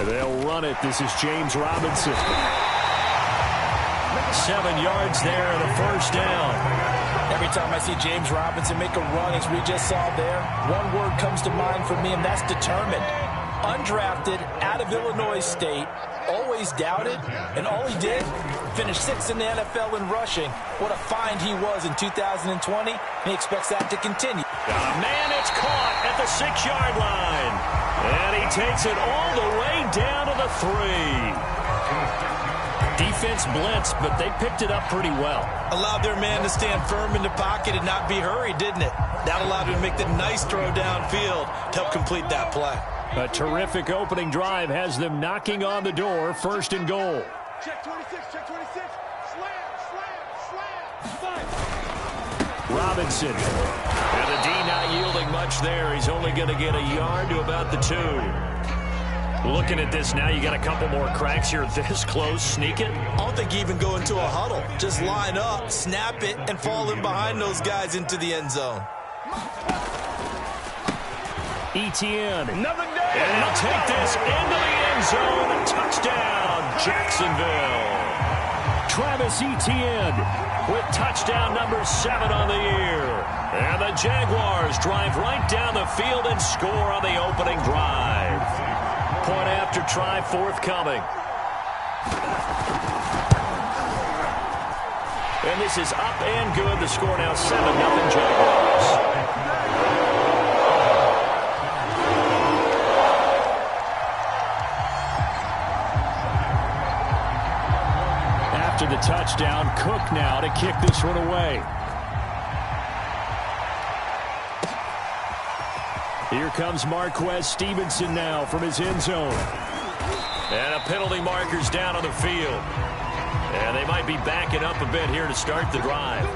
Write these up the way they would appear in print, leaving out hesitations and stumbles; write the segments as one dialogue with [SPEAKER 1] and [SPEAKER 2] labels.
[SPEAKER 1] They'll run it. This is James Robinson. 7 yards there and a first down.
[SPEAKER 2] Every time I see James Robinson make a run, as we just saw there, one word comes to mind for me, and that's determined. Undrafted, out of Illinois State, always doubted, and all he did, finished 6th in the NFL in rushing. What a find he was in 2020. He expects that to continue.
[SPEAKER 1] Got a man, it's caught at the 6-yard line. And he takes it all the way down to the 3. Defense blitzed, but they picked it up pretty well.
[SPEAKER 2] Allowed their man to stand firm in the pocket and not be hurried, didn't it? That allowed him to make the nice throw downfield to help complete that play.
[SPEAKER 1] A terrific opening drive has them knocking on the door, 1st and goal.
[SPEAKER 3] Check 26, check 26. Slam.
[SPEAKER 1] Robinson. And the D not yielding much there. He's only going to get a yard to about the 2. Looking at this now, you got a couple more cracks here this close. Sneak it.
[SPEAKER 2] I don't think you even go into a huddle. Just line up, snap it, and fall in behind those guys into the end zone.
[SPEAKER 1] Etienne. And he'll take this into the end zone. Touchdown, Jacksonville. Travis Etienne with touchdown number 7 on the year. And the Jaguars drive right down the field and score on the opening drive. Point after try forthcoming. And this is up and good. The score now 7-0 Jaguars. After the touchdown, Cook now to kick this one away. Here comes Marquez Stevenson now from his end zone. And a penalty marker's down on the field. And they might be backing up a bit here to start the drive.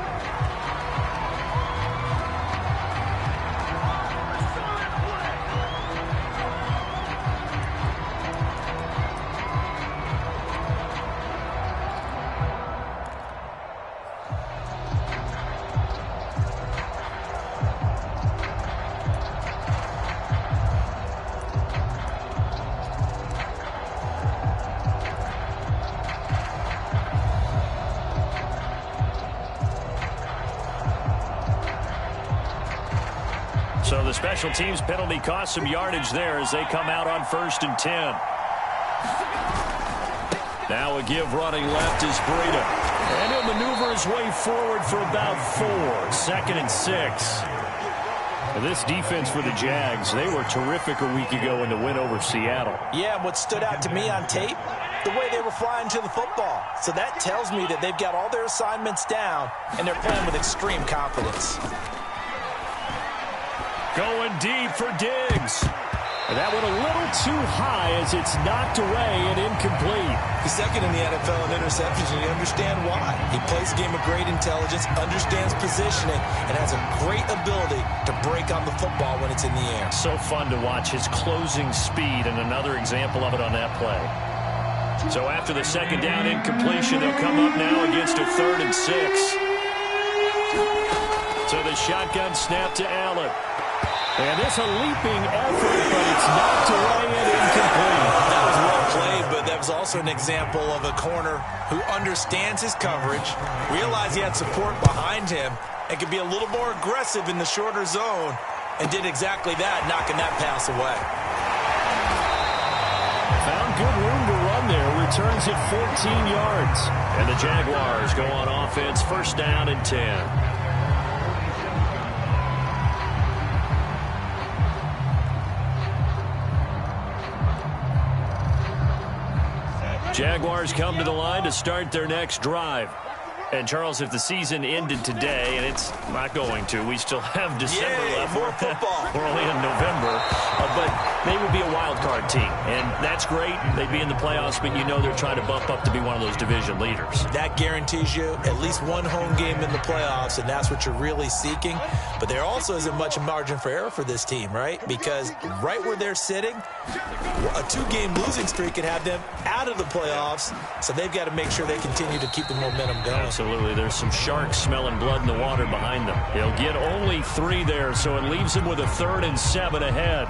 [SPEAKER 1] So the special teams penalty cost some yardage there as they come out on 1st and 10. Now a give running left is Breida. And he'll maneuver his way forward for about 4. 2nd and 6. And this defense for the Jags, they were terrific a week ago in the win over Seattle.
[SPEAKER 2] Yeah, what stood out to me on tape, the way they were flying to the football. So that tells me that they've got all their assignments down, and they're playing with extreme confidence.
[SPEAKER 1] Going deep for Diggs. And that went a little too high as it's knocked away and incomplete.
[SPEAKER 2] He's 2nd in the NFL in interceptions, and you understand why. He plays a game of great intelligence, understands positioning, and has a great ability to break on the football when it's in the air.
[SPEAKER 1] So fun to watch his closing speed, and another example of it on that play. So after the 2nd down incompletion, they'll come up now against a 3rd and 6. So the shotgun snap to Allen. And it's a leaping effort, but it's knocked away and incomplete.
[SPEAKER 2] That was well played, but that was also an example of a corner who understands his coverage, realized he had support behind him, and could be a little more aggressive in the shorter zone, and did exactly that, knocking that pass away.
[SPEAKER 1] Found good room to run there. Returns it 14 yards. And the Jaguars go on offense, 1st down and 10. Jaguars come to the line to start their next drive. And, Charles, if the season ended today, and it's not going to, we still have December left.
[SPEAKER 2] More football.
[SPEAKER 1] We're only in November. But they would be a wild card team. And that's great. They'd be in the playoffs, but you know they're trying to bump up to be one of those division leaders.
[SPEAKER 2] That guarantees you at least one home game in the playoffs, and that's what you're really seeking. But there also isn't much margin for error for this team, right? Because right where they're sitting, a 2-game losing streak could have them out of the playoffs, so they've got to make sure they continue to keep the momentum going.
[SPEAKER 1] Absolutely. There's some sharks smelling blood in the water behind them. They'll get only 3 there, so it leaves them with a 3rd and 7 ahead.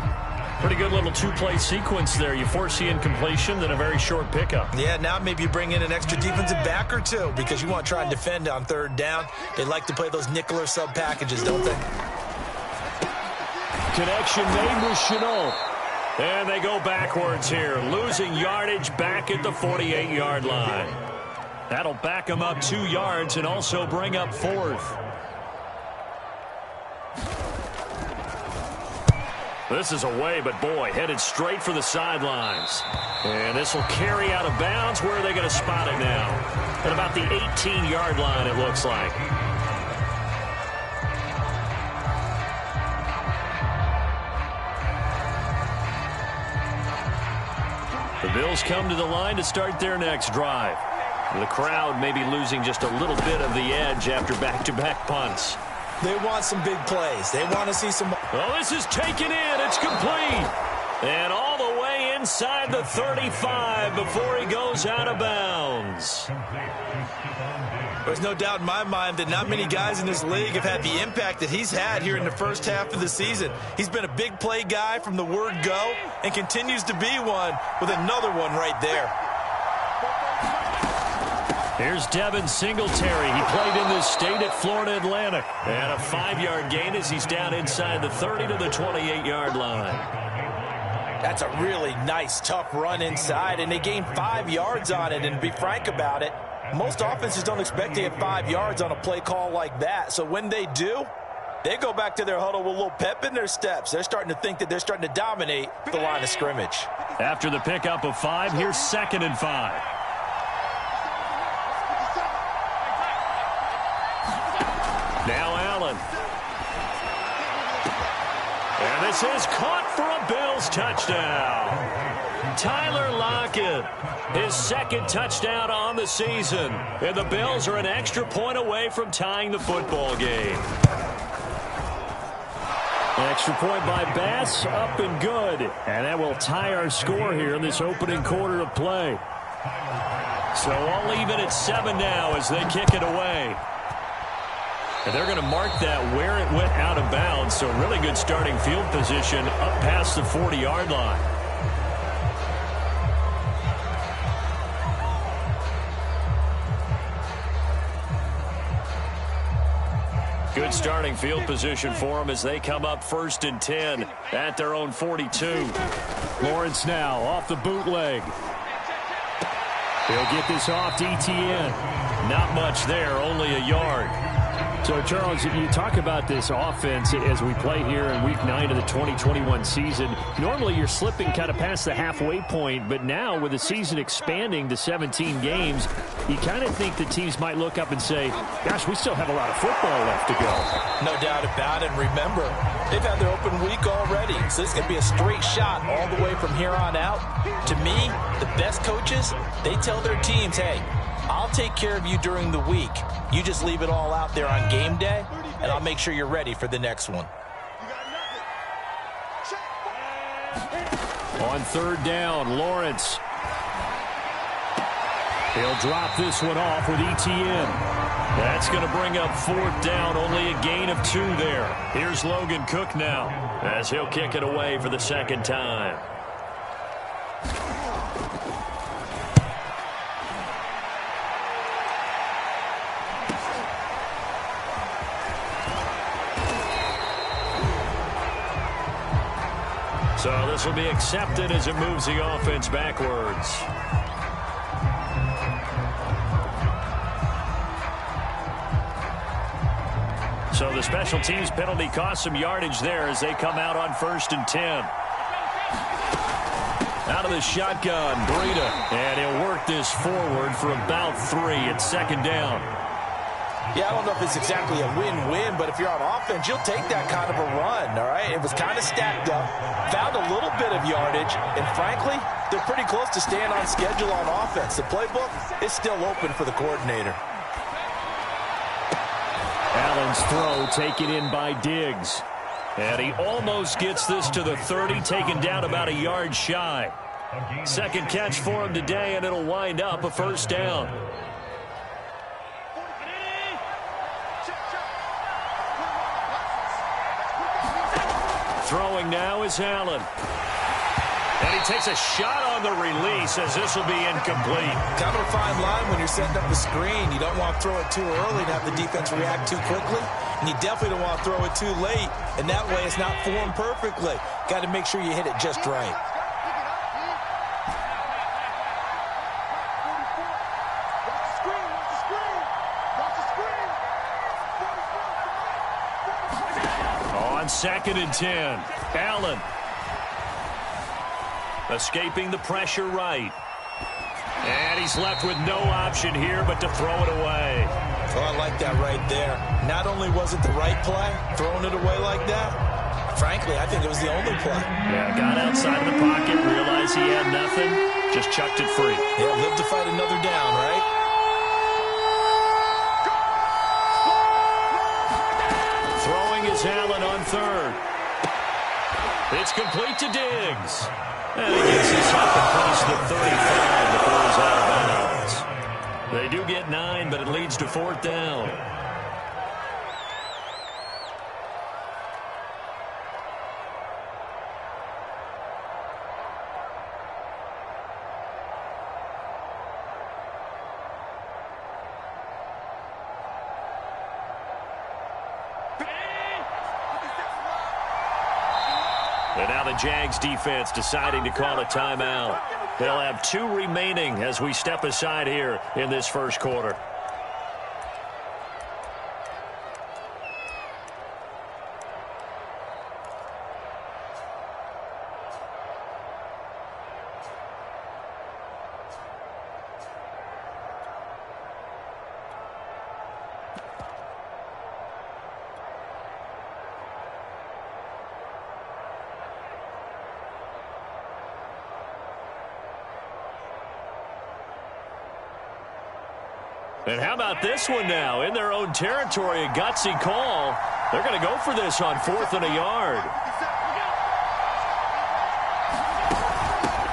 [SPEAKER 1] Pretty good little two-play sequence there. You force the incompletion, then a very short pickup.
[SPEAKER 2] Yeah, now maybe you bring in an extra defensive back or two because you want to try and defend on third down. They like to play those nickel or sub packages, don't they?
[SPEAKER 1] Connection made with Chenault. And they go backwards here, losing yardage back at the 48-yard line. That'll back them up 2 yards and also bring up 4th. This is away, but boy, headed straight for the sidelines. And this will carry out of bounds. Where are they going to spot it now? At about the 18-yard line, it looks like. The Bills come to the line to start their next drive. The crowd may be losing just a little bit of the edge after back-to-back punts.
[SPEAKER 2] They want some big plays. They want to see some...
[SPEAKER 1] Oh, this is taken in. It's complete. And all the way inside the 35 before he goes out of bounds.
[SPEAKER 2] There's no doubt in my mind that not many guys in this league have had the impact that he's had here in the first half of the season. He's been a big play guy from the word go and continues to be one with another one right there.
[SPEAKER 1] Here's Devin Singletary. He played in this state at Florida Atlantic. And a 5-yard gain as he's down inside the 30 to the 28-yard line.
[SPEAKER 2] That's a really nice, tough run inside, and they gained 5 yards on it. And to be frank about it, most offenses don't expect to get 5 yards on a play call like that. So when they do, they go back to their huddle with a little pep in their steps. They're starting to think that they're starting to dominate the line of scrimmage.
[SPEAKER 1] After the pickup of 5, here's 2nd and 5. Now Allen. And this is caught for a Bills touchdown. Tyler Lockett, his 2nd touchdown on the season. And the Bills are an extra point away from tying the football game. Extra point by Bass, up and good. And that will tie our score here in this opening quarter of play. So all even at 7 now as they kick it away. And they're going to mark that where it went out of bounds. So really good starting field position up past the 40-yard line. Good starting field position for them as they come up 1st and 10 at their own 42. Lawrence now off the bootleg. He'll get this off to Etienne. Not much there, only a yard. So, Charles, you talk about this offense as we play here in Week 9 of the 2021 season. Normally, you're slipping kind of past the halfway point, but now with the season expanding to 17 games, you kind of think the teams might look up and say, gosh, we still have a lot of football left to go.
[SPEAKER 2] No doubt about it. Remember, they've had their open week already, so this is going to be a straight shot all the way from here on out. To me, the best coaches, they tell their teams, hey, I'll take care of you during the week. You just leave it all out there on game day, and I'll make sure you're ready for the next one.
[SPEAKER 1] On 3rd down, Lawrence. He'll drop this one off with Etienne. That's going to bring up 4th down, only a gain of 2 there. Here's Logan Cook now as he'll kick it away for the 2nd time. So this will be accepted as it moves the offense backwards. So the special teams penalty cost some yardage there as they come out on 1st and 10. Out of the shotgun, Breida. And he'll work this forward for about 3 at 2nd down.
[SPEAKER 2] Yeah, I don't know if it's exactly a win-win, but if you're on offense, you'll take that kind of a run, all right? It was kind of stacked up, found a little bit of yardage, and frankly, they're pretty close to staying on schedule on offense. The playbook is still open for the coordinator.
[SPEAKER 1] Allen's throw taken in by Diggs. And he almost gets this to the 30, taken down about a yard shy. 2nd catch for him today, and it'll wind up a 1st down. Throwing now is Allen. And he takes a shot on the release as this will be incomplete.
[SPEAKER 2] Kind of a fine line when you're setting up a screen. You don't want to throw it too early and have the defense react too quickly. And you definitely don't want to throw it too late. And that way it's not formed perfectly. Got to make sure you hit it just right.
[SPEAKER 1] On 2nd and 10, Allen. Escaping the pressure right. And he's left with no option here but to throw it away.
[SPEAKER 2] Oh, I like that right there. Not only was it the right play, throwing it away like that, frankly, I think it was the only play.
[SPEAKER 1] Yeah, got outside of the pocket, realized he had nothing, just chucked it free.
[SPEAKER 2] Yeah, live to fight another down, right?
[SPEAKER 1] Throwing is Allen on 3rd. It's complete to Diggs. And he gets this up across the 35 before he's out of bounds. They do get 9, but it leads to 4th down. And now the Jags defense deciding to call a timeout. They'll have 2 remaining as we step aside here in this first quarter. And how about this one now? In their own territory, a gutsy call. They're going to go for this on 4th and a yard.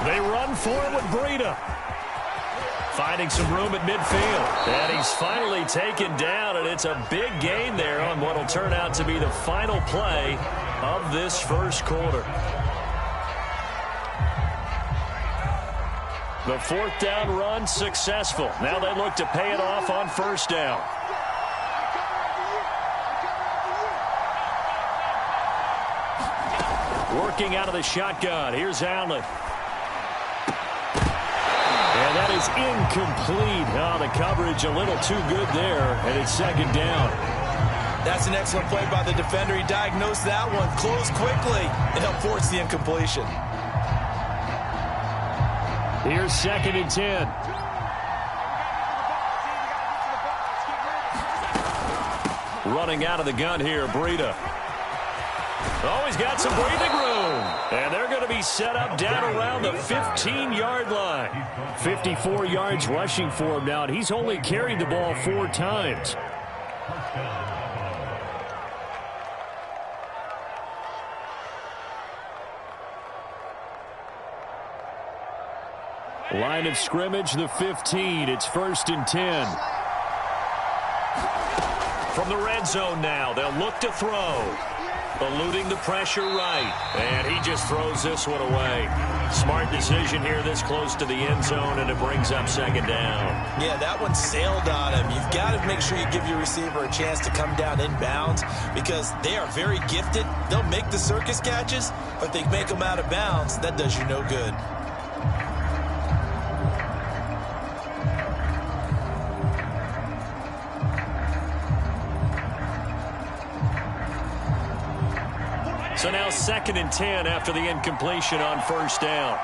[SPEAKER 1] They run for it with Breida. Finding some room at midfield. And he's finally taken down, and it's a big gain there on what will turn out to be the final play of this first quarter. The 4th down run successful. Now they look to pay it off on 1st down. Working out of the shotgun. Here's Allen. And that is incomplete. Oh, the coverage a little too good there, and it's 2nd down.
[SPEAKER 2] That's an excellent play by the defender. He diagnosed that one, closed quickly, and helped force the incompletion.
[SPEAKER 1] Here's 2nd and 10. Running out of the gun here, Breida. Oh, he's got some breathing room. And they're going to be set up down around the 15-yard line. 54 yards rushing for him now, and he's only carried the ball 4 times. Line of scrimmage, the 15. It's 1st and 10. From the red zone now, they'll look to throw. Eluding the pressure right. And he just throws this one away. Smart decision here this close to the end zone, and it brings up 2nd down.
[SPEAKER 2] Yeah, that one sailed on him. You've got to make sure you give your receiver a chance to come down inbounds because they are very gifted. They'll make the circus catches, but if they make them out of bounds, that does you no good.
[SPEAKER 1] So now 2nd and 10 after the incompletion on 1st down.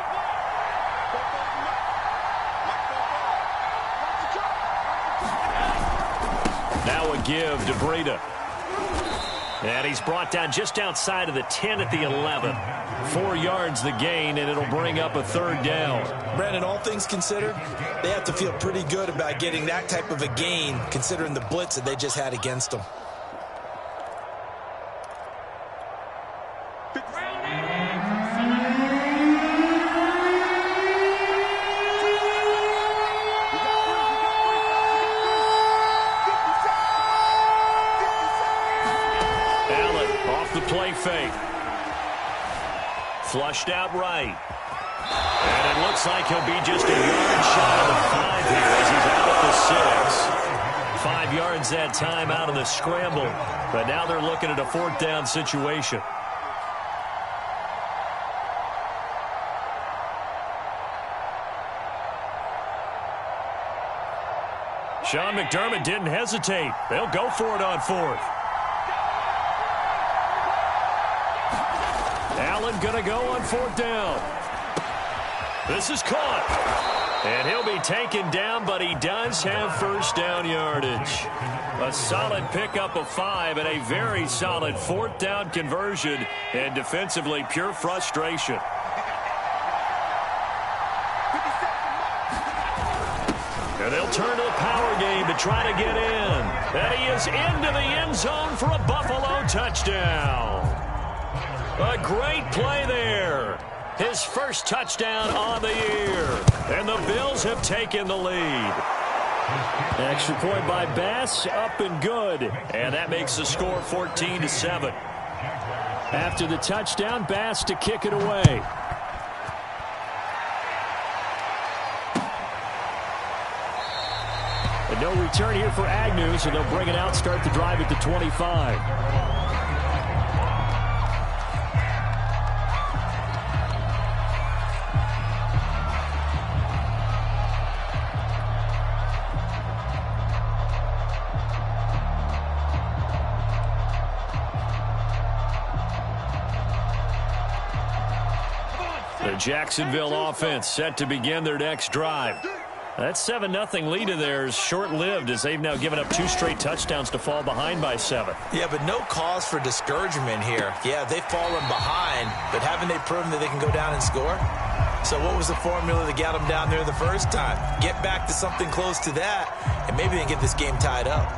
[SPEAKER 1] Now a give to Breida. And he's brought down just outside of the 10 at the 11. 4 yards the gain, and it'll bring up a 3rd down.
[SPEAKER 2] Brandon, all things considered, they have to feel pretty good about getting that type of a gain considering the blitz that they just had against them.
[SPEAKER 1] Flushed out right. And it looks like he'll be just a yard shy of the 5 here as he's out at the 6. 5 yards that time out of the scramble. But now they're looking at a 4th down situation. Sean McDermott didn't hesitate. They'll go for it on 4th. Allen going to go on 4th down. This is caught. And he'll be taken down, but he does have 1st down yardage. A solid pickup of 5 and a very solid 4th down conversion. And defensively, pure frustration. And they'll turn to the power game to try to get in. And he is into the end zone for a Buffalo touchdown. A great play there. His first touchdown on the year. And the Bills have taken the lead. Extra point by Bass, up and good. And that makes the score 14-7. After the touchdown, Bass to kick it away. And no return here for Agnew, so they'll bring it out, start the drive at the 25. The Jacksonville offense set to begin their next drive. That 7-0 lead of theirs short-lived as they've now given up 2 straight touchdowns to fall behind by 7.
[SPEAKER 2] Yeah, but no cause for discouragement here. Yeah, they've fallen behind, but haven't they proven that they can go down and score? So what was the formula that got them down there the first time? Get back to something close to that, and maybe they can get this game tied up.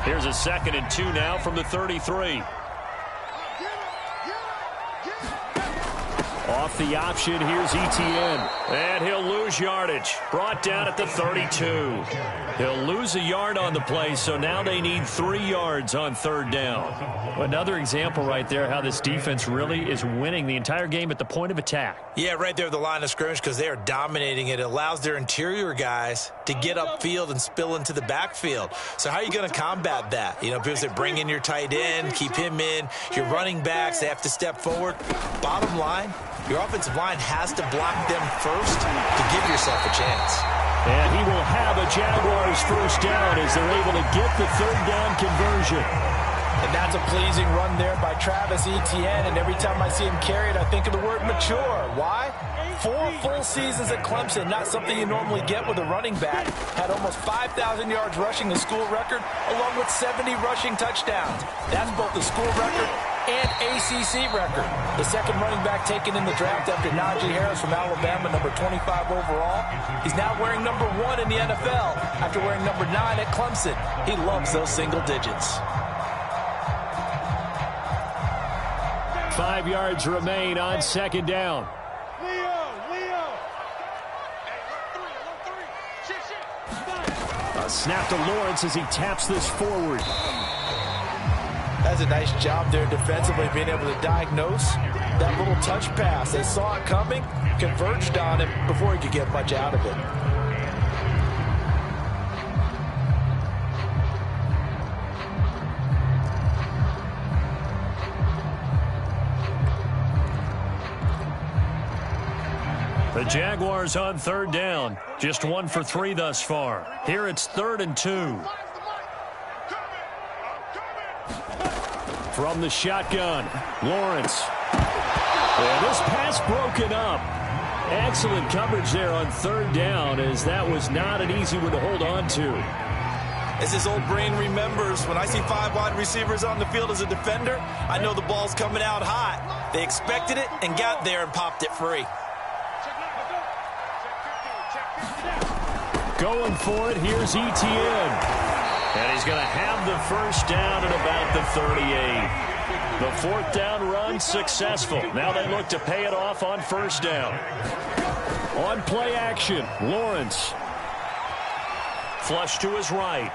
[SPEAKER 1] Here's a 2nd and 2 now from the 33. Off the option, here's Etienne. And he'll lose yardage. Brought down at the 32. He'll lose a yard on the play, so now they need 3 yards on 3rd down. Another example right there how this defense really is winning the entire game at the point of attack.
[SPEAKER 2] Yeah, right there at the line of scrimmage because they are dominating it. It allows their interior guys to get upfield and spill into the backfield. So how are you going to combat that? You know, people say bring in your tight end, keep him in. Your running backs, they have to step forward. Bottom line, your offensive line has to block them first to give yourself a chance.
[SPEAKER 1] And he will have a Jaguars 1st down as they're able to get the 3rd down conversion.
[SPEAKER 2] And that's a pleasing run there by Travis Etienne. And every time I see him carry it, I think of the word mature. Why? 4 full seasons at Clemson, not something you normally get with a running back. Had almost 5,000 yards rushing, the school record, along with 70 rushing touchdowns. That's both the school record and ACC record. The 2nd running back taken in the draft after Najee Harris from Alabama, number 25 overall. He's now wearing number 1 in the NFL after wearing number 9 at Clemson. He loves those single digits.
[SPEAKER 1] 5 yards remain on 2nd down. A snap to Lawrence as he taps this forward.
[SPEAKER 2] That's a nice job there defensively, being able to diagnose that little touch pass. They saw it coming, converged on him before he could get much out of it.
[SPEAKER 1] The Jaguars on 3rd down. Just 1 for 3 thus far. Here it's 3rd and 2. From the shotgun, Lawrence. And this pass broken up. Excellent coverage there on 3rd down, as that was not an easy one to hold on to.
[SPEAKER 2] As his old brain remembers, when I see 5 wide receivers on the field as a defender, I know the ball's coming out hot. They expected it and got there and popped it free.
[SPEAKER 1] Going for it, here's Etienne. And he's going to have the 1st down at about the 38. The 4th down run successful. Now they look to pay it off on 1st down. On play action, Lawrence. Flush to his right.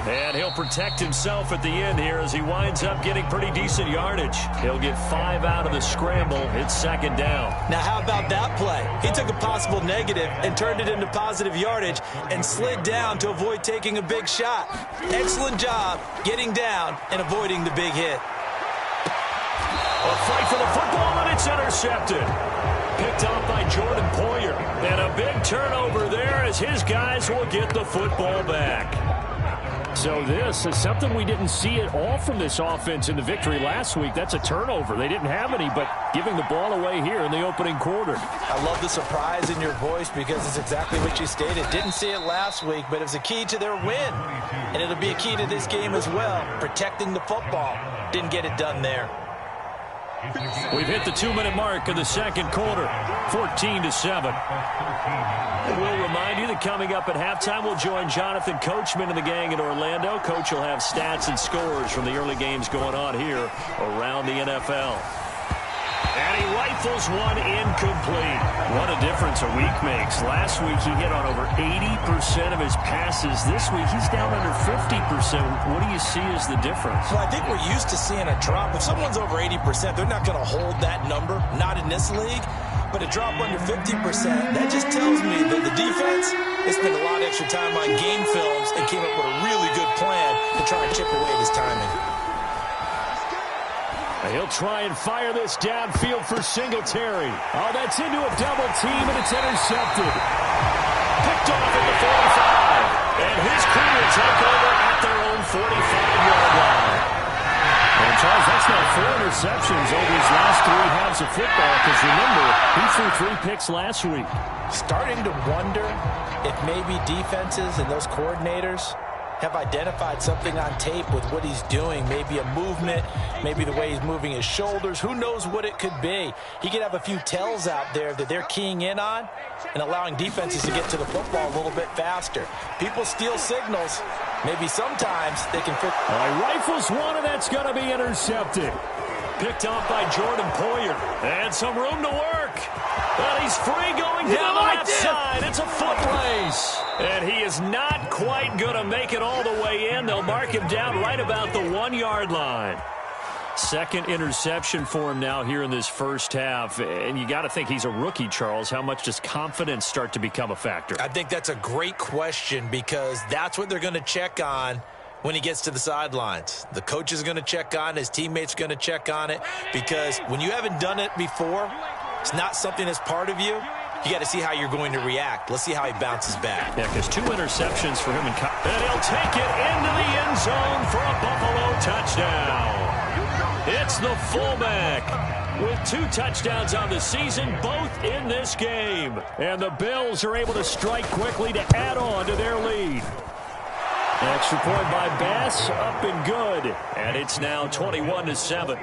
[SPEAKER 1] And he'll protect himself at the end here as he winds up getting pretty decent yardage. He'll get 5 out of the scramble. It's second down.
[SPEAKER 2] Now, how about that play? He took a possible negative and turned it into positive yardage and slid down to avoid taking a big shot. Excellent job getting down and avoiding the big hit.
[SPEAKER 1] A fight for the football, and it's intercepted. Picked off by Jordan Poyer. And a big turnover there as his guys will get the football back. So this is something we didn't see at all from this offense in the victory last week. That's a turnover. They didn't have any, but giving the ball away here in the opening quarter.
[SPEAKER 2] I love the surprise in your voice because it's exactly what you stated. Didn't see it last week, but it was a key to their win. And it'll be a key to this game as well, protecting the football. Didn't get it done there.
[SPEAKER 1] We've hit the 2-minute mark of the second quarter, 14-7. And we'll remind you that coming up at halftime, we'll join Jonathan Coachman and the gang in Orlando. Coach will have stats and scores from the early games going on here around the NFL. And he rifles one incomplete. What a difference a week makes. Last week he hit on over 80% of his passes. This week he's down under 50%. What do you see as the difference?
[SPEAKER 2] Well, I think we're used to seeing a drop. If someone's over 80%, they're not going to hold that number. Not in this league. But a drop under 50%, that just tells me that the defense has spent a lot of extra time on game films and came up with a really good plan to try and chip away at his timing.
[SPEAKER 1] He'll try and fire this downfield for Singletary. Oh, that's into a double team, and it's intercepted. Picked off at the 45. And his crew will take over at their own 45-yard line. And, Charles, that's now 4 interceptions over his last 3 halves of football, because remember, he threw 3 picks last week.
[SPEAKER 2] Starting to wonder if maybe defenses and those coordinators have identified something on tape with what he's doing. Maybe a movement, maybe the way he's moving his shoulders. Who knows what it could be? He could have a few tells out there that they're keying in on and allowing defenses to get to the football a little bit faster. People steal signals. Maybe sometimes they can fit.
[SPEAKER 1] Rifles one, and that's going to be intercepted. Picked off by Jordan Poyer. And some room to work. And he's free going down the left side. It's a foot race. And he is not quite going to make it all the way in. They'll mark him down right about the 1-yard line. Second interception for him now here in this first half. And you got to think he's a rookie, Charles. How much does confidence start to become a factor?
[SPEAKER 2] I think that's a great question because that's what they're going to check on when he gets to the sidelines. The coach is going to check on it. His teammates are going to check on it because when you haven't done it before, it's not something that's part of you. You got to see how you're going to react. Let's see how he bounces back.
[SPEAKER 1] Yeah, because 2 interceptions for him. And he'll take it into the end zone for a Buffalo touchdown. It's the fullback with 2 touchdowns on the season, both in this game. And the Bills are able to strike quickly to add on to their lead. Extra point by Bass, up and good. And it's now 21-7.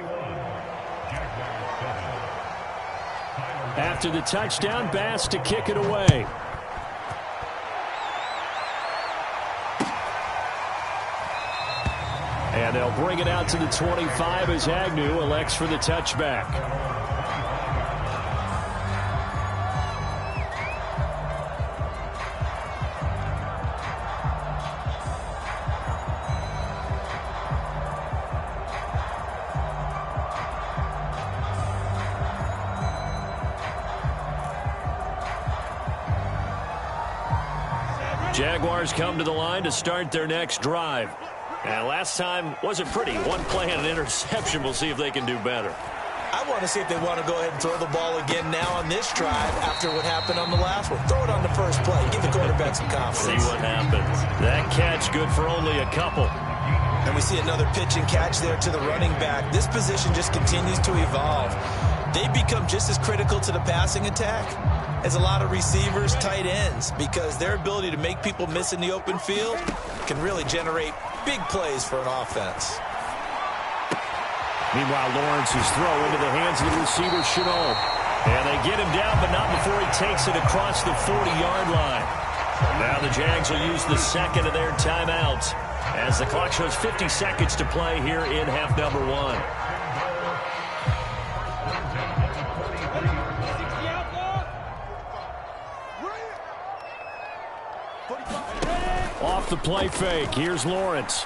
[SPEAKER 1] After the touchdown, Bass to kick it away. And they'll bring it out to the 25 as Agnew elects for the touchback. Jaguars come to the line to start their next drive. And last time wasn't pretty. 1 play and an interception. We'll see if they can do better.
[SPEAKER 2] I want to see if they want to go ahead and throw the ball again now on this drive after what happened on the last one. Throw it on the first play. Give the quarterback some confidence.
[SPEAKER 1] See what happens. That catch good for only a couple.
[SPEAKER 2] And we see another pitch and catch there to the running back. This position just continues to evolve. They become just as critical to the passing attack as a lot of receivers, tight ends, because their ability to make people miss in the open field can really generate big plays for an offense.
[SPEAKER 1] Meanwhile, Lawrence's throw into the hands of the receiver, Chenault. And they get him down, but not before he takes it across the 40-yard line. Now the Jags will use the second of their timeouts as the clock shows 50 seconds to play here in half number 1. Off the play fake. Here's Lawrence.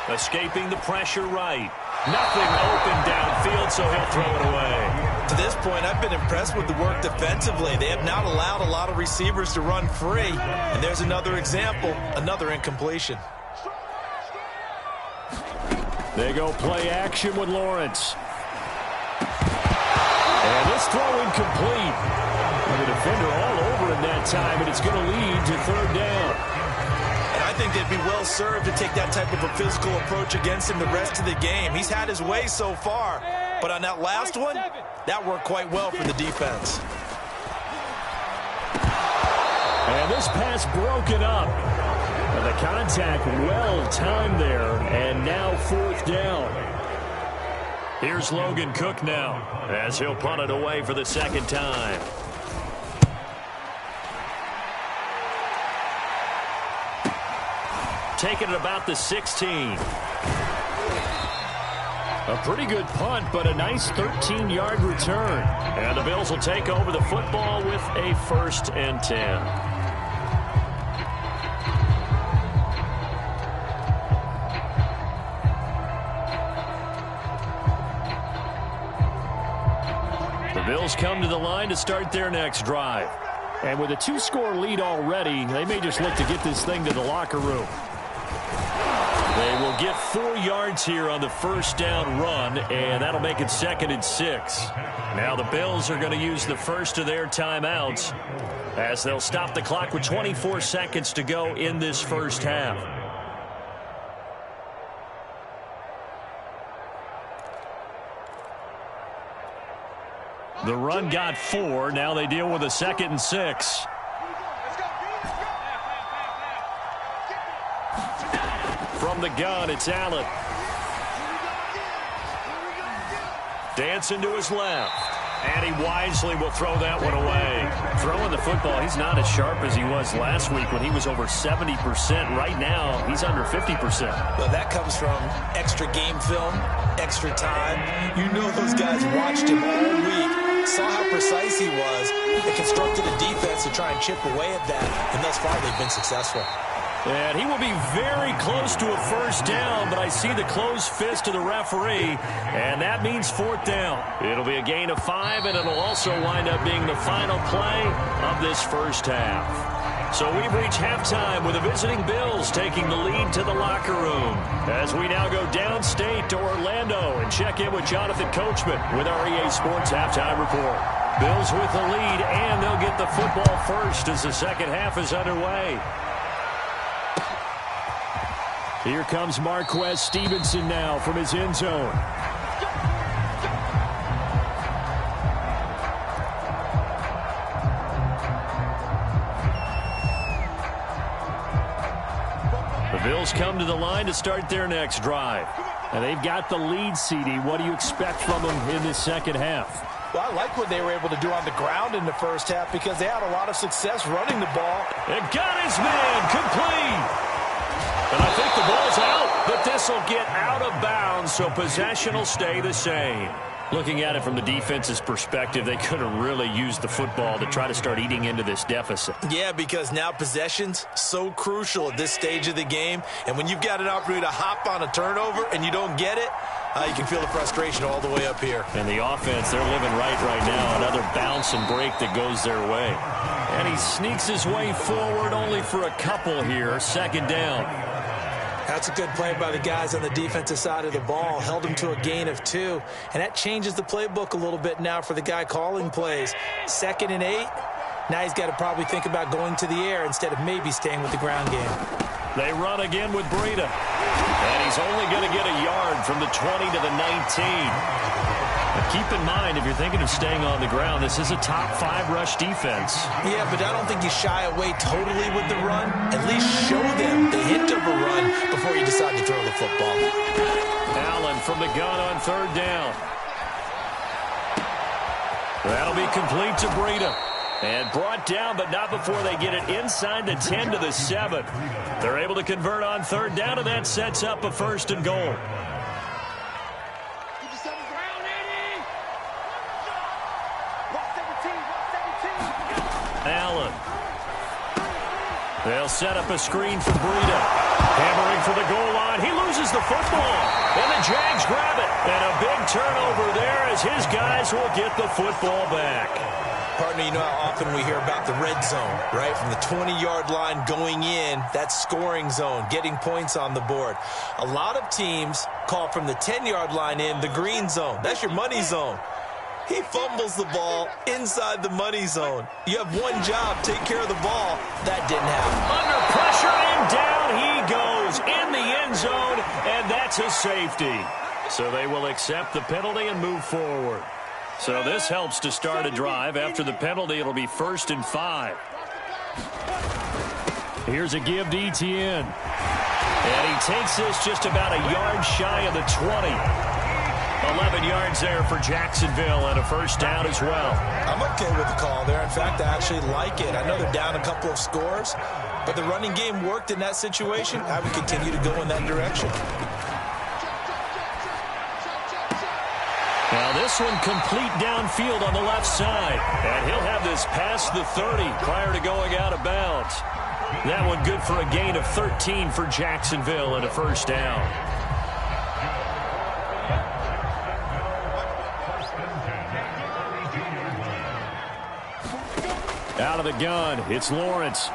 [SPEAKER 1] Escaping the pressure right. Nothing open downfield, so he'll throw it away.
[SPEAKER 2] To this point, I've been impressed with the work defensively. They have not allowed a lot of receivers to run free. And there's another example, another incompletion.
[SPEAKER 1] They go play action with Lawrence. And this throw incomplete. And the defender all over him that time, and it's going to lead to third down.
[SPEAKER 2] And I think they'd be well served to take that type of a physical approach against him the rest of the game. He's had his way so far, but on that last one, that worked quite well for the defense.
[SPEAKER 1] And this pass broken up. And the contact well timed there, and now fourth down. Here's Logan Cook now, as he'll punt it away for the second time. Taking it about the 16. A pretty good punt, but a nice 13-yard return. And the Bills will take over the football with a 1st and 10. The Bills come to the line to start their next drive. And with a 2-score lead already, they may just look to get this thing to the locker room. They will get 4 yards here on the first down run, and that'll make it 2nd and 6. Now the Bills are going to use the first of their timeouts as they'll stop the clock with 24 seconds to go in this first half. The run got 4. Now they deal with a 2nd and 6. From the gun, it's Allen. Dancing to his left. And he wisely will throw that one away. Throwing the football, he's not as sharp as he was last week when he was over 70%. Right now, he's under 50%.
[SPEAKER 2] Well, that comes from extra game film, extra time. You know those guys watched him all week, saw how precise he was, and constructed a defense to try and chip away at that. And thus far, they've been successful.
[SPEAKER 1] And he will be very close to a first down, but I see the closed fist of the referee, and that means 4th down. It'll be a gain of 5, and it'll also wind up being the final play of this first half. So we've reached halftime with the visiting Bills taking the lead to the locker room. As we now go downstate to Orlando and check in with Jonathan Coachman with our EA Sports Halftime Report. Bills with the lead, and they'll get the football first as the second half is underway. Here comes Marquez Stevenson now from his end zone. The Bills come to the line to start their next drive. And they've got the lead, CD. What do you expect from them in this second half?
[SPEAKER 2] Well, I like what they were able to do on the ground in the first half because they had a lot of success running the ball.
[SPEAKER 1] And got his man complete. And I think the ball's out, but this will get out of bounds, so possession will stay the same. Looking at it from the defense's perspective, they could have really used the football to try to start eating into this deficit.
[SPEAKER 2] Yeah, because now possession's so crucial at this stage of the game. And when you've got an opportunity to hop on a turnover and you don't get it, you can feel the frustration all the way up here.
[SPEAKER 1] And the offense, they're living right now. Another bounce and break that goes their way. And he sneaks his way forward only for a couple here. 2nd down.
[SPEAKER 2] That's a good play by the guys on the defensive side of the ball. Held him to a gain of 2. And that changes the playbook a little bit now for the guy calling plays. 2nd and 8. Now he's got to probably think about going to the air instead of maybe staying with the ground game.
[SPEAKER 1] They run again with Breida. And he's only going to get a yard from the 20 to the 19. But keep in mind, if you're thinking of staying on the ground, this is a top 5 rush defense.
[SPEAKER 2] Yeah, but I don't think you shy away totally with the run. At least show them the hint of a run before you decide to throw the football.
[SPEAKER 1] Allen from the gun on 3rd down. That'll be complete to Breida. And brought down, but not before they get it inside the 10 to the 7. They're able to convert on 3rd down, and that sets up a 1st and goal. Allen. They'll set up a screen for Breida. Hammering for the goal line. He loses the football. And the Jags grab it. And a big turnover there as his guys will get the football back.
[SPEAKER 2] Partner, you know how often we hear about the red zone, right? From the 20-yard line going in, that's scoring zone, getting points on the board. A lot of teams call from the 10-yard line in the green zone. That's your money zone. He fumbles the ball inside the money zone. You have one job, take care of the ball. That didn't happen.
[SPEAKER 1] Under pressure, and down he goes in the end zone, and that's a safety. So they will accept the penalty and move forward. So this helps to start a drive. After the penalty, it'll be 1st and 5. Here's a give to Etienne. And he takes this just about a yard shy of the 20. 11 yards there for Jacksonville and a first down as well.
[SPEAKER 2] I'm okay with the call there. In fact, I actually like it. I know they're down a couple of scores, but the running game worked in that situation. I would continue to go in that direction.
[SPEAKER 1] Now this one complete downfield on the left side. And he'll have this past the 30 prior to going out of bounds. That one good for a gain of 13 for Jacksonville and a first down. Out of the gun, it's Lawrence.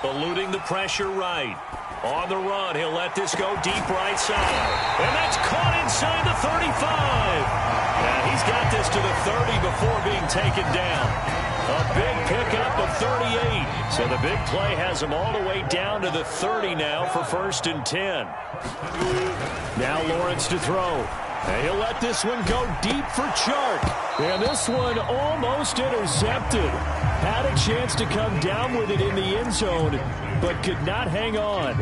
[SPEAKER 1] Eluding the pressure right. On the run, he'll let this go deep right side. And that's caught inside the 35. And he's got this to the 30 before being taken down. A big pickup of 38. So the big play has him all the way down to the 30 now for 1st and 10. Now Lawrence to throw. And he'll let this one go deep for Chark. And this one almost intercepted. Had a chance to come down with it in the end zone, but could not hang on.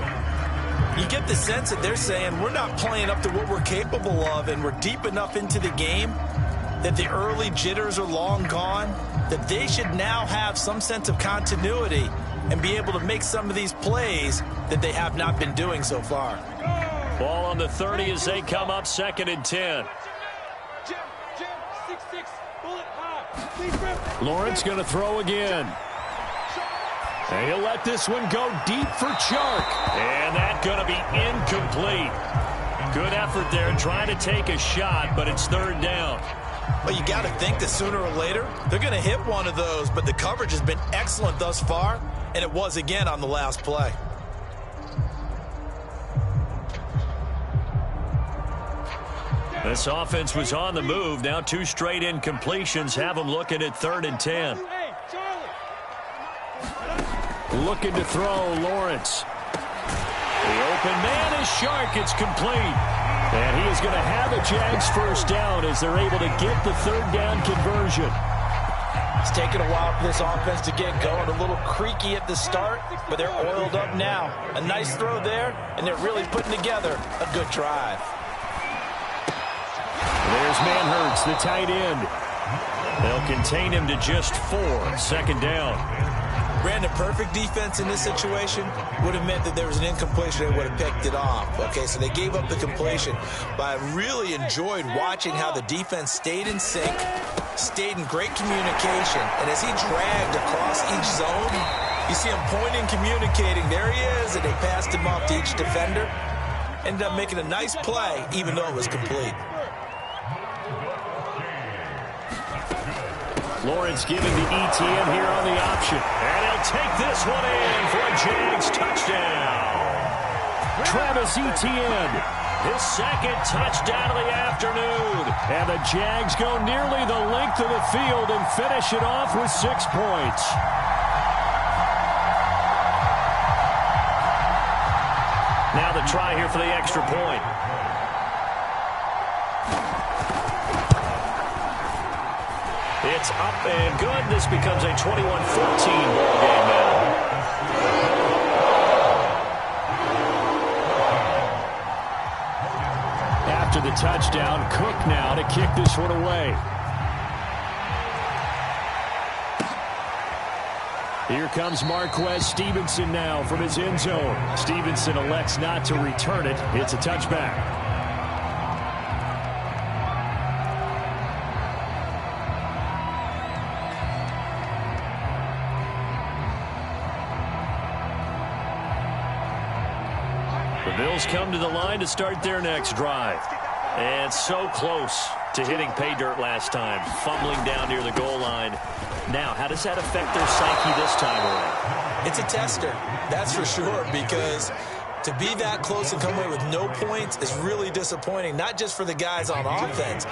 [SPEAKER 2] You get the sense that they're saying we're not playing up to what we're capable of, and we're deep enough into the game that the early jitters are long gone, that they should now have some sense of continuity and be able to make some of these plays that they have not been doing so far.
[SPEAKER 1] Ball on the 30 as they come up 2nd and 10. Lawrence going to throw again. And he'll let this one go deep for Chark. And that's going to be incomplete. Good effort there trying to take a shot, but it's 3rd down.
[SPEAKER 2] Well, you got to think that sooner or later they're going to hit one of those, but the coverage has been excellent thus far, and it was again on the last play.
[SPEAKER 1] This offense was on the move. Now 2 straight incompletions have them looking at 3rd and 10. Looking to throw, Lawrence. The open man is Chark. It's complete. And he is going to have a Jags first down as they're able to get the 3rd down conversion.
[SPEAKER 2] It's taken a while for this offense to get going. A little creaky at the start, but they're oiled up now. A nice throw there, and they're really putting together a good drive.
[SPEAKER 1] There's Manhurts, the tight end. They'll contain him to just 4. 2nd down.
[SPEAKER 2] Brandon, perfect defense in this situation would have meant that there was an incompletion. They would have picked it off. Okay, so they gave up the completion. But I really enjoyed watching how the defense stayed in sync, stayed in great communication. And as he dragged across each zone, you see him pointing, communicating. There he is, and they passed him off to each defender. Ended up making a nice play, even though it was complete.
[SPEAKER 1] Lawrence giving to Etienne here on the option. And he'll take this one in for a Jags touchdown. Travis Etienne, his 2nd touchdown of the afternoon. And the Jags go nearly the length of the field and finish it off with 6 points. Now the try here for the extra point. It's up and good. This becomes a 21-14 ball game now. After the touchdown, Cook now to kick this one away. Here comes Marquez Stevenson now from his end zone. Stevenson elects not to return it. It's a touchback. Bills come to the line to start their next drive. And so close to hitting pay dirt last time, fumbling down near the goal line. Now, how does that affect their psyche this time around?
[SPEAKER 2] It's a tester, that's for sure, because to be that close and come away with no points is really disappointing, not just for the guys on offense,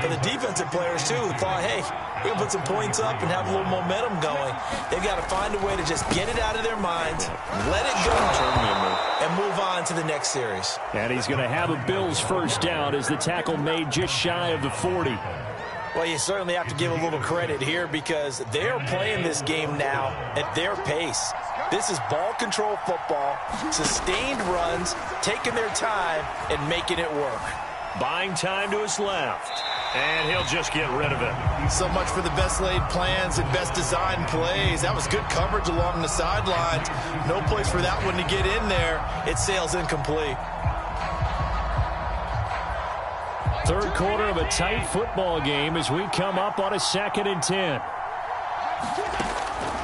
[SPEAKER 2] but the defensive players, too, who thought, hey, we're going to put some points up and have a little momentum going. They've got to find a way to just get it out of their minds, let it go, and move on to the next series.
[SPEAKER 1] And he's going to have a Bills first down as the tackle made just shy of the 40.
[SPEAKER 2] Well, you certainly have to give a little credit here because they're playing this game now at their pace. This is ball control football, sustained runs, taking their time, and making it work.
[SPEAKER 1] Buying time to his left, and he'll just get rid of it.
[SPEAKER 4] So much for the best laid plans and best designed plays. That was good coverage along the sidelines. No place for that one to get in there. It sails incomplete.
[SPEAKER 1] Third quarter of a tight football game as we come up on a 2nd and 10.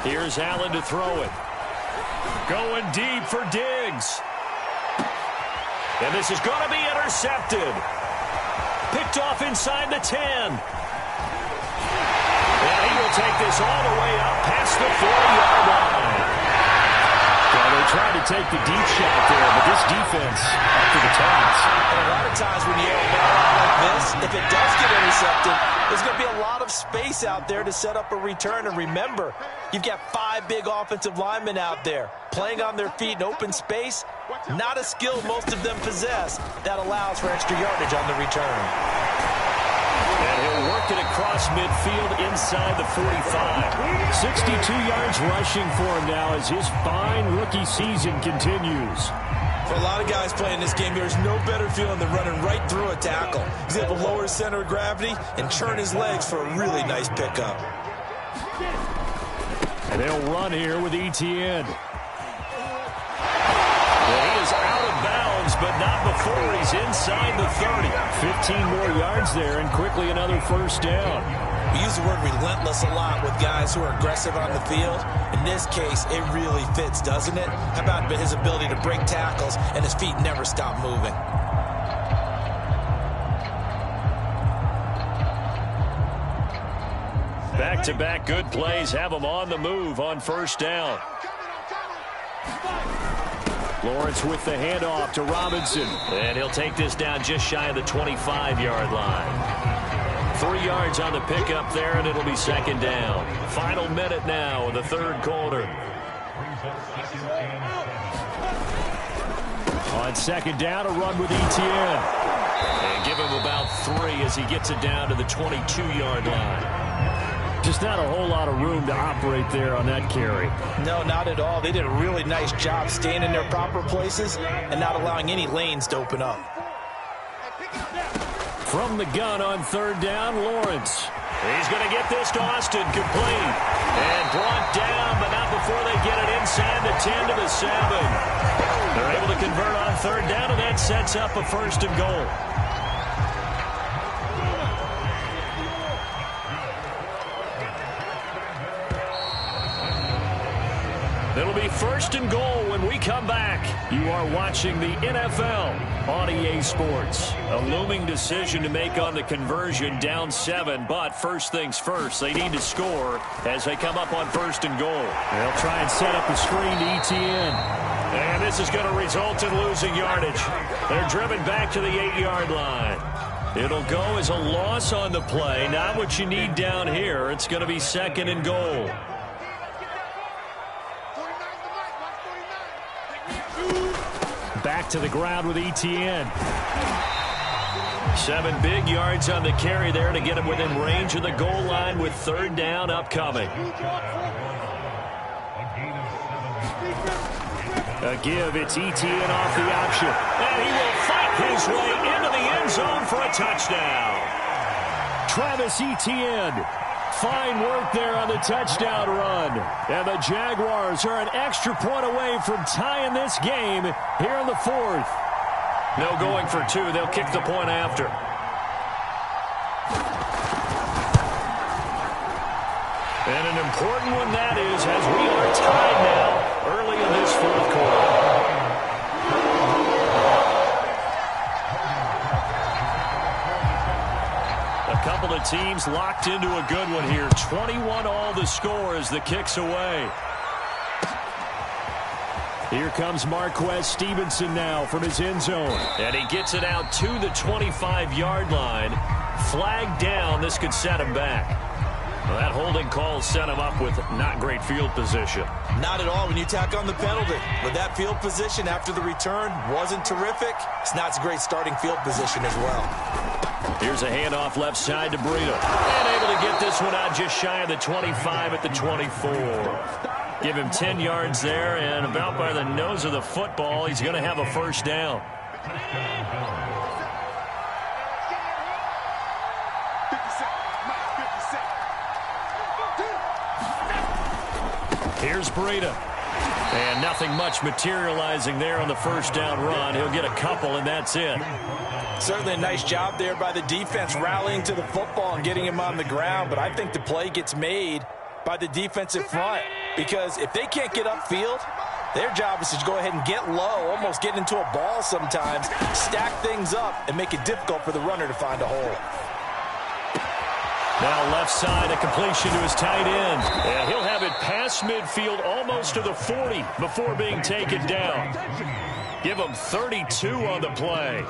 [SPEAKER 1] Here's Allen to throw it. Going deep for Diggs. And this is going to be intercepted. Picked off inside the 10. And he will take this all the way up past the 40-yard line. Well, they tried to take the deep shot there, but this defense up to the task.
[SPEAKER 2] And a lot of times when you have a ball out like this, if it does get intercepted, there's going to be a lot of space out there to set up a return. And remember, you've got 5 big offensive linemen out there playing on their feet in open space. Not a skill most of them possess that allows for extra yardage on the return.
[SPEAKER 1] And he'll work it across midfield inside the 45. 62 yards rushing for him now as his fine rookie season continues.
[SPEAKER 2] For a lot of guys playing this game, there's no better feeling than running right through a tackle. He's able to lower his center of gravity and churn his legs for a really nice pickup.
[SPEAKER 1] And they'll run here with Etienne. Well, he is out of bounds, but not before he's inside the 30. 15 more yards there, and quickly another first down.
[SPEAKER 2] We use the word relentless a lot with guys who are aggressive on the field. In this case, it really fits, doesn't it? How about his ability to break tackles and his feet never stop moving?
[SPEAKER 1] Back-to-back good plays have him on the move on first down. Lawrence with the handoff to Robinson. And he'll take this down just shy of the 25-yard line. 3 yards on the pickup there, and it'll be second down. Final minute now of the third quarter. On second down, a run with Etienne. And give him about 3 as he gets it down to the 22-yard line. Just not a whole lot of room to operate there on that carry.
[SPEAKER 2] No, not at all. They did a really nice job staying in their proper places and not allowing any lanes to open up.
[SPEAKER 1] From the gun on third down, Lawrence. He's going to get this to Austin, complete. And brought down, but not before they get it inside the 10 to the 7. They're able to convert on third down, and that sets up a first and goal. It'll be first and goal when we come back. You are watching the NFL on EA Sports. A looming decision to make on the conversion, down 7. But first things first, they need to score as they come up on first and goal. They'll try and set up a screen to Etienne. And this is going to result in losing yardage. They're driven back to the 8-yard line. It'll go as a loss on the play. Not what you need down here. It's going to be second and goal. Back to the ground with Etienne. 7 big yards on the carry there to get him within range of the goal line with third down upcoming. A give, it's Etienne off the option. And he will fight his way into the end zone for a touchdown. Travis Etienne. Fine work there on the touchdown run. And the Jaguars are an extra point away from tying this game here in the 4th. No going for 2. They'll kick the point after. And an important one that is, as we are tied now early in this 4th quarter. couple of teams locked into a good one here. 21-all the score as the kick's away. Here comes Marquez Stevenson now from his end zone. And he gets it out to the 25-yard line. Flag down. This could set him back. Well, that holding call set him up with not great field position.
[SPEAKER 4] Not at all when you tack on the penalty. But that field position after the return wasn't terrific. It's not a great starting field position as well.
[SPEAKER 1] Here's a handoff left side to Breida. And able to get this one out just shy of the 25 at the 24. Give him 10 yards there, and about by the nose of the football, he's going to have a first down. Here's Breida. And nothing much materializing there on the first down run. He'll get a couple, and that's it.
[SPEAKER 2] Certainly a nice job there by the defense rallying to the football and getting him on the ground, but I think the play gets made by the defensive front, because if they can't get upfield, their job is to go ahead and get low, almost get into a ball sometimes, stack things up, and make it difficult for the runner to find a hole.
[SPEAKER 1] Now left side, a completion to his tight end. And he'll have it past midfield almost to the 40 before being taken down. Give him 32 on the play.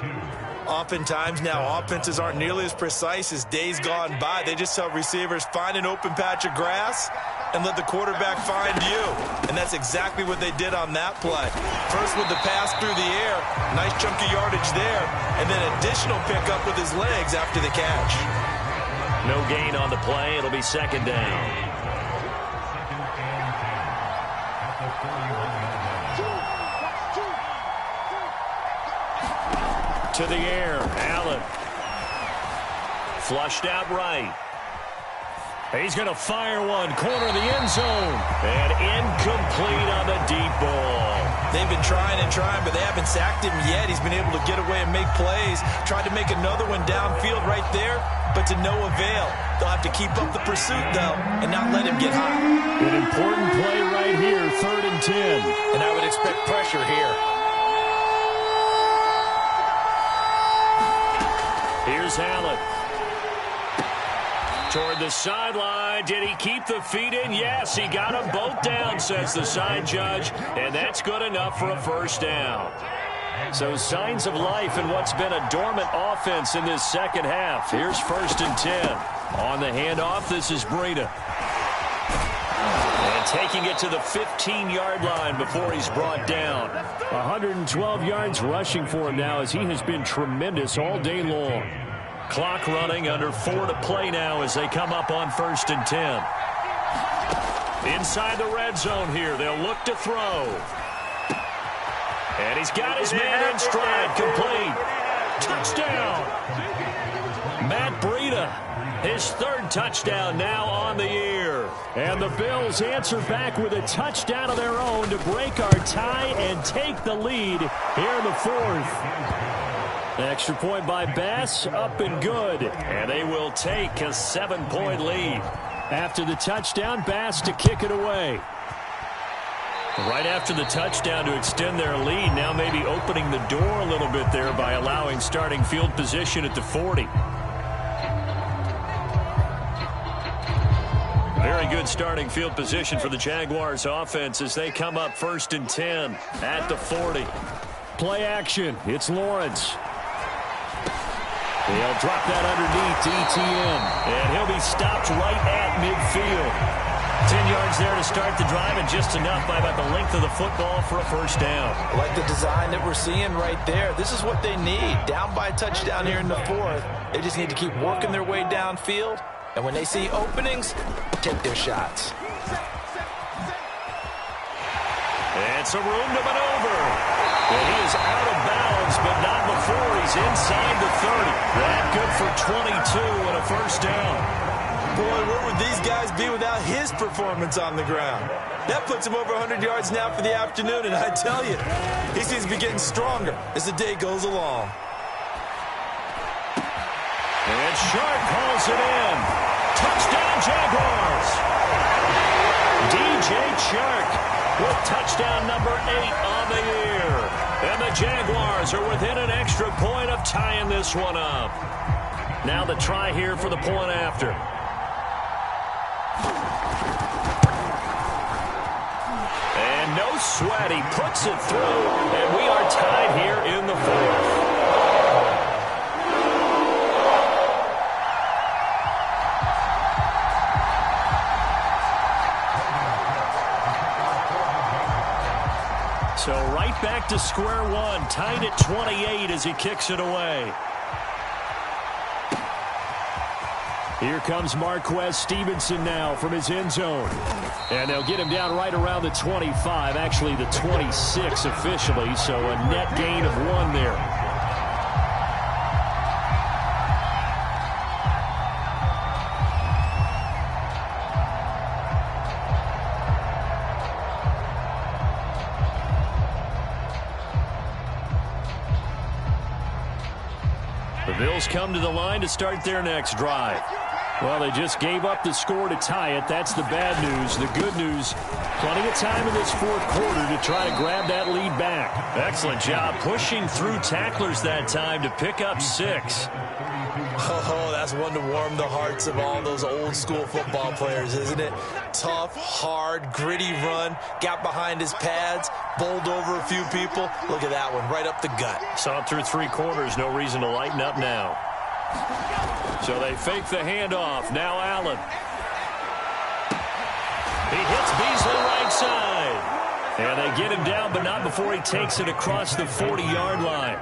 [SPEAKER 4] Oftentimes now offenses aren't nearly as precise as days gone by. They just tell receivers, find an open patch of grass and let the quarterback find you. And that's exactly what they did on that play. First with the pass through the air, nice chunk of yardage there, and then additional pickup with his legs after the catch.
[SPEAKER 1] No gain on the play. It'll be second down. To the air, Allen. Flushed out right. He's going to fire one, corner of the end zone. And incomplete on the deep ball.
[SPEAKER 4] They've been trying and trying, but they haven't sacked him yet. He's been able to get away and make plays. Tried to make another one downfield right there, but to no avail. They'll have to keep up the pursuit, though, and not let him get hot.
[SPEAKER 1] An important play right here, 3rd and 10.
[SPEAKER 2] And I would expect pressure here.
[SPEAKER 1] Here's Allen. Toward the sideline. Did he keep the feet in? Yes, he got them both down, says the side judge. And that's good enough for a first down. So signs of life in what's been a dormant offense in this second half. Here's 1st and 10. On the handoff, this is Breida. And taking it to the 15-yard line before he's brought down. 112 yards rushing for him now as he has been tremendous all day long. Clock running, under 4 to play now as they come up on 1st and 10. Inside the red zone here, they'll look to throw. And he's got his man in stride, complete. Touchdown. Matt Breida, his 3rd touchdown now on the year. And the Bills answer back with a touchdown of their own to break our tie and take the lead here in the 4th. Extra point by Bass, up and good. And they will take a 7-point lead. After the touchdown, Bass to kick it away. Right after the touchdown to extend their lead, now maybe opening the door a little bit there by allowing starting field position at the 40. Very good starting field position for the Jaguars offense as they come up 1st and 10 at the 40. Play action. It's Lawrence. He'll drop that underneath to ETN. And he'll be stopped right at midfield. 10 yards there to start the drive, and just enough by about the length of the football for a first down.
[SPEAKER 2] I like the design that we're seeing right there. This is what they need. Down by a touchdown here in the 4th. They just need to keep working their way downfield. And when they see openings, take their shots.
[SPEAKER 1] It's a room to maneuver. And he is out of bounds, but not before he's inside the 30. That good for 22 and a first down.
[SPEAKER 4] Boy, where would these guys be without his performance on the ground? That puts him over 100 yards now for the afternoon, and I tell you, he seems to be getting stronger as the day goes along.
[SPEAKER 1] And Sharp hauls it in. Touchdown, Jaguars. DJ Chark with touchdown number 8 on the year. And the Jaguars are within an extra point of tying this one up. Now the try here for the point after. And no sweat. He puts it through. And we are tied here in the fourth. So right back to square one, tied at 28 as he kicks it away. Here comes Marquez Stevenson now from his end zone. And they'll get him down right around the 25, actually the 26 officially, so a net gain of 1 there. The Bills come to the line to start their next drive. Well, they just gave up the score to tie it. That's the bad news. The good news, plenty of time in this fourth quarter to try to grab that lead back. Excellent job pushing through tacklers that time to pick up 6.
[SPEAKER 4] Oh, that's one to warm the hearts of all those old school football players, isn't it? Tough, hard, gritty run, got behind his pads, bowled over a few people. Look at that one, right up the gut.
[SPEAKER 1] Saw it through 3 quarters, no reason to lighten up now. So they fake the handoff. Now Allen. He hits Beasley right side. And they get him down, but not before he takes it across the 40-yard line.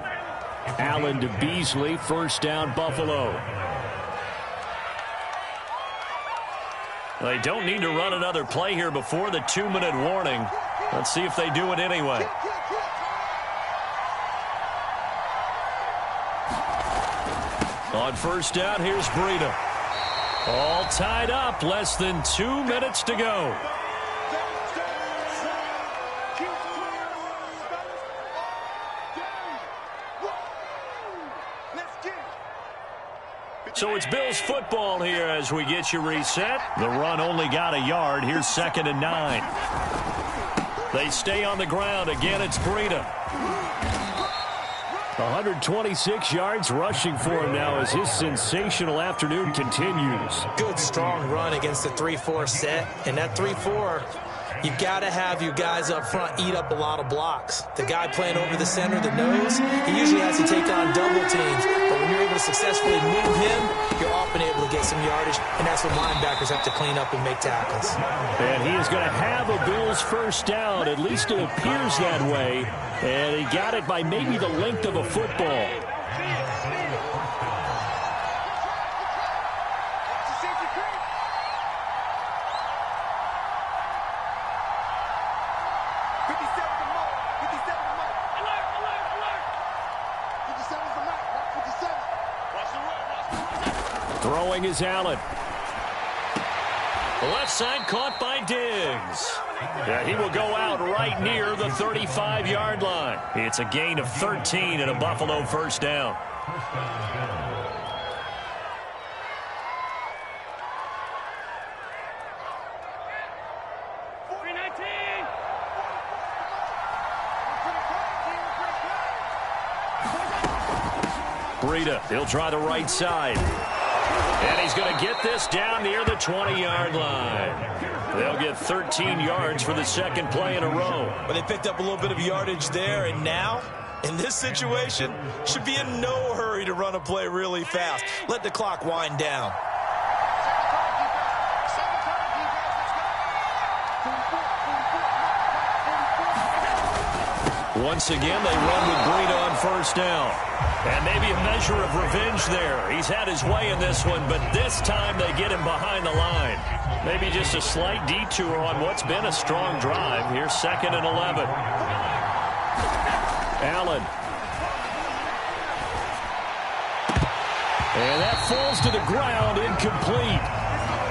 [SPEAKER 1] Allen to Beasley, first down, Buffalo. They don't need to run another play here before the 2-minute warning. Let's see if they do it anyway. On first down, here's Breida. All tied up, less than 2 minutes to go. So it's Bills football here as we get you reset. The run only got a yard. Here's 2nd and 9. They stay on the ground. Again, it's Breida. 126 yards rushing for him now as his sensational afternoon continues.
[SPEAKER 4] Good, strong run against the 3-4 set. And that 3-4, you've got to have your guys up front eat up a lot of blocks. The guy playing over the center, the nose, he usually has to take on double teams. But when you're able to successfully move him, you're often able to get some yardage. And that's what linebackers have to clean up and make tackles.
[SPEAKER 1] And he is going to have a Bills first down. At least it appears that way. And he got it by maybe the length of a football. Throwing is Allen. The left side caught by Diggs. Yeah, he will go out right near the 35-yard line. It's a gain of 13 and a Buffalo first down. Breida, he'll try the right side. And he's going to get this down near the 20-yard line. They'll get 13 yards for the second play in a row.
[SPEAKER 4] But they picked up a little bit of yardage there, and now, in this situation, should be in no hurry to run a play really fast. Let the clock wind down.
[SPEAKER 1] Once again, they run with Breida on first down. And maybe a measure of revenge there. He's had his way in this one, but this time they get him behind the line. Maybe just a slight detour on what's been a strong drive. Here's 2nd and 11. Allen. And that falls to the ground, incomplete.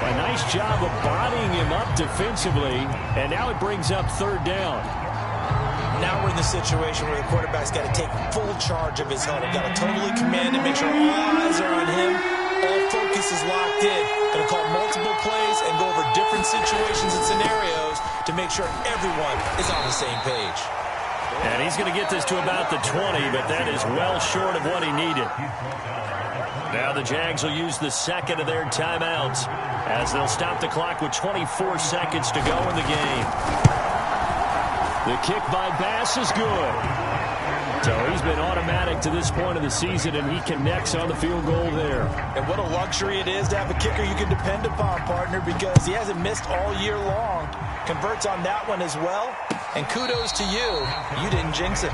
[SPEAKER 1] A nice job of bodying him up defensively, and now it brings up 3rd down.
[SPEAKER 4] Now we're in the situation where the quarterback's got to take full charge of his huddle. Got to totally command and make sure all eyes are on him. All focus is locked in. Going to call multiple plays and go over different situations and scenarios to make sure everyone is on the same page.
[SPEAKER 1] And he's going to get this to about the 20, but that is well short of what he needed. Now the Jags will use the second of their timeouts as they'll stop the clock with 24 seconds to go in the game. The kick by Bass is good. So he's been automatic to this point of the season, and he connects on the field goal there.
[SPEAKER 2] And what a luxury it is to have a kicker you can depend upon, partner, because he hasn't missed all year long. Converts on that one as well. And kudos to you. You didn't jinx it.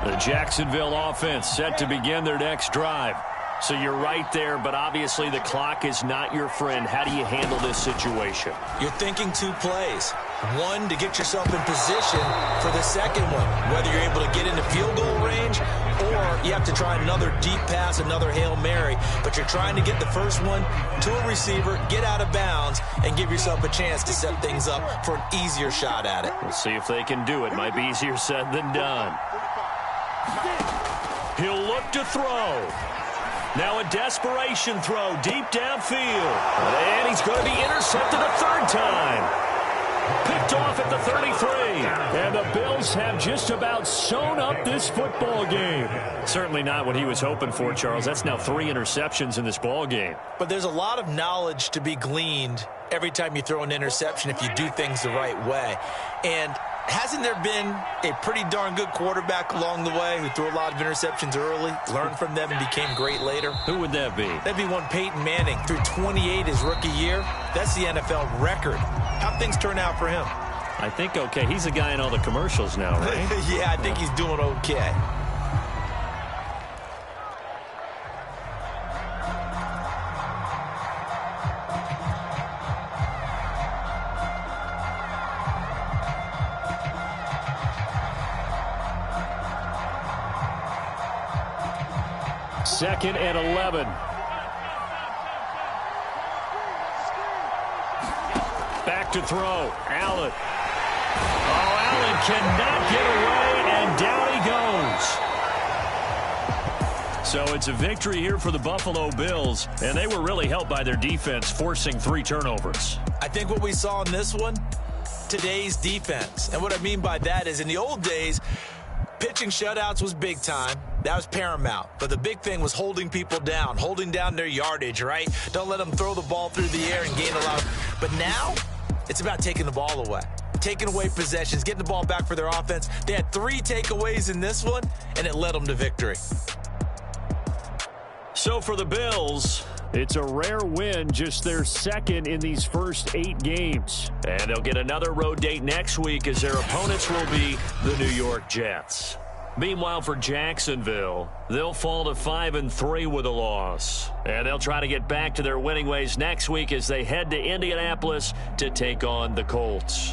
[SPEAKER 1] The Jacksonville offense set to begin their next drive. So you're right there, but obviously the clock is not your friend. How do you handle this situation?
[SPEAKER 2] You're thinking two plays. One, to get yourself in position for the second one, whether you're able to get into field goal range or you have to try another deep pass, another Hail Mary. But you're trying to get the first one to a receiver, get out of bounds, and give yourself a chance to set things up for an easier shot at it.
[SPEAKER 1] We'll see if they can do it. Might be easier said than done. He'll look to throw. Now a desperation throw deep downfield. And he's going to be intercepted a third time. Picked off at the 33. And the Bills have just about sewn up this football game. Certainly not what he was hoping for, Charles. That's now 3 interceptions in this ball game.
[SPEAKER 2] But there's a lot of knowledge to be gleaned every time you throw an interception if you do things the right way. And hasn't there been a pretty darn good quarterback along the way who threw a lot of interceptions early, learned from them, and became great later?
[SPEAKER 1] Who would that be?
[SPEAKER 2] That'd be one Peyton Manning. Threw 28 his rookie year. That's the NFL record. How'd things turn out for him?
[SPEAKER 1] I think okay. He's the guy in all the commercials now, right?
[SPEAKER 2] Yeah, I think he's doing okay.
[SPEAKER 1] Second and 11. Back to throw. Allen. Oh, Allen cannot get away, and down he goes. So it's a victory here for the Buffalo Bills, and they were really helped by their defense, forcing 3 turnovers.
[SPEAKER 2] I think what we saw in this one, today's defense. And what I mean by that is in the old days, pitching shutouts was big time. That was paramount. But the big thing was holding people down, holding down their yardage, right? Don't let them throw the ball through the air and gain a lot. But now, it's about taking the ball away, taking away possessions, getting the ball back for their offense. They had 3 takeaways in this one, and it led them to victory.
[SPEAKER 1] So for the Bills, it's a rare win, just their second in these first 8 games. And they'll get another road date next week as their opponents will be the New York Jets. Meanwhile, for Jacksonville, they'll fall to 5-3 with a loss. And they'll try to get back to their winning ways next week as they head to Indianapolis to take on the Colts.